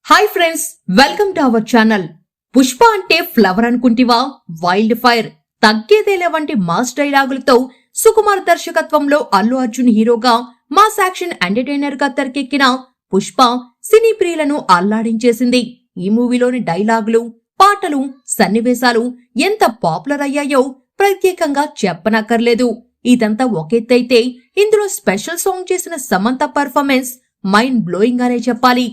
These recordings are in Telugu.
Hi friends, welcome to our channel. Pushpa అంటే ఫ్లవర్ అనుకుంటివా? వైల్డ్ ఫైర్, తగ్గేదేలే వంటి మాస్ డైలాగులతో సుకుమార్ దర్శకత్వంలో అల్లు అర్జున్ హీరోగా మాస్ యాక్షన్ ఎంటర్టైనర్ గా తెరకెక్కిన పుష్ప సినీ ప్రియులను అల్లాడించేసింది. ఈ మూవీలోని డైలాగులు, పాటలు, సన్నివేశాలు ఎంత పాపులర్ అయ్యాయో ప్రత్యేకంగా చెప్పనక్కర్లేదు. ఇదంతా ఒకెత్తైతే ఇందులో స్పెషల్ సాంగ్ చేసిన సమంత పర్ఫార్మెన్స్ మైండ్ బ్లోయింగ్ అనే చెప్పాలి.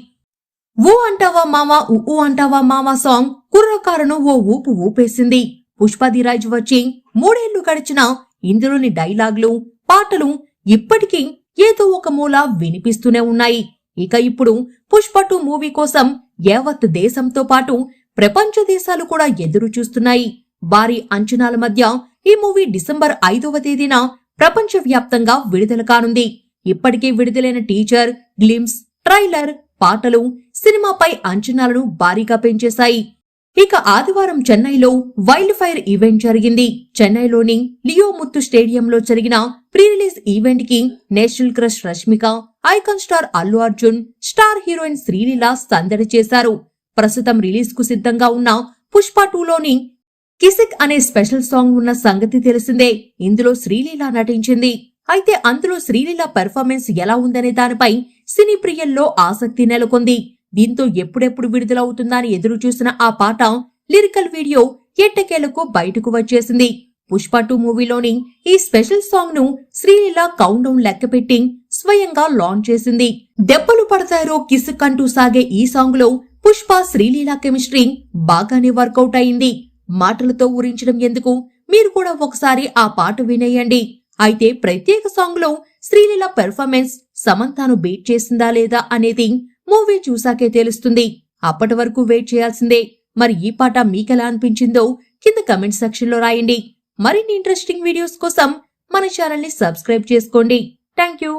ఊ అంటావా మామా ఊ అంటావా మామా సాంగ్ కుర్రకారును ఓ ఊపు ఊపేసింది. పుష్పధిరాజ్ వచ్చి 3 ఏళ్లు గడిచినా ఇందులోని డైలాగులు, పాటలు ఇప్పటికీ ఏదో ఒక మూల వినిపిస్తూనే ఉన్నాయి. ఇక ఇప్పుడు పుష్ప 2 మూవీ కోసం యావత్ దేశంతో పాటు ప్రపంచ దేశాలు కూడా ఎదురు చూస్తున్నాయి. భారీ అంచనాల మధ్య ఈ మూవీ డిసెంబర్ 5వ తేదీన ప్రపంచ వ్యాప్తంగా విడుదల కానుంది. ఇప్పటికే విడుదలైన టీజర్, గ్లిమ్స్, ట్రైలర్, పాటలు సినిమాపై అంచనాలను భారీగా పెంచేశాయి. ఇక ఆదివారం చెన్నైలో వైల్డ్ ఫైర్ ఈవెంట్ జరిగింది. చెన్నైలోని లియో ముత్తు స్టేడియంలో జరిగిన ప్రీ రిలీజ్ ఈవెంట్ కి national crush Rashmika, icon star Allu Arjun, star heroine Sreeleela సందడి చేశారు. ప్రస్తుతం రిలీజ్ కు సిద్ధంగా ఉన్న పుష్ప 2లోని కిసిక్ అనే స్పెషల్ సాంగ్ ఉన్న సంగతి తెలిసిందే. ఇందులో శ్రీలీల నటించింది. అయితే అందులో శ్రీలీల పెర్ఫార్మెన్స్ ఎలా ఉందనే దానిపై సినీ ప్రియుల్లో ఆసక్తి నెలకొంది. దీంతో ఎప్పుడెప్పుడు విడుదలవుతుందా అని ఎదురు చూసిన ఆ పాట లిరికల్ వీడియో ఎట్టకేలకు బయటకు వచ్చేసింది. పుష్ప 2 మూవీలోని ఈ స్పెషల్ సాంగ్ ను శ్రీలీల కౌంట్ డౌన్ లెక్కపెట్టి స్వయంగా లాంచ్ చేసింది. దెబ్బలు పడతారో కిసిక్ అంటూ సాగే ఈ సాంగ్ లో పుష్ప శ్రీలీల కెమిస్ట్రీ బాగానే వర్కౌట్ అయింది. మాటలతో ఊరించడం ఎందుకు, మీరు కూడా ఒకసారి ఆ పాట వినేయండి. అయితే ప్రత్యేక సాంగ్ లో శ్రీలీల పెర్ఫార్మెన్స్ సమంతను బీట్ చేసిందా లేదా అనేది మూవీ చూసాకే తెలుస్తుంది. అప్పటి వరకు వెయిట్ చేయాల్సిందే. మరి ఈ పాట మీకెలా అనిపించిందో కింద కమెంట్ సెక్షన్ లో రాయండి. మరిన్ని ఇంట్రెస్టింగ్ వీడియోస్ కోసం మన ఛానల్ ని సబ్స్క్రైబ్ చేసుకోండి. Thank you.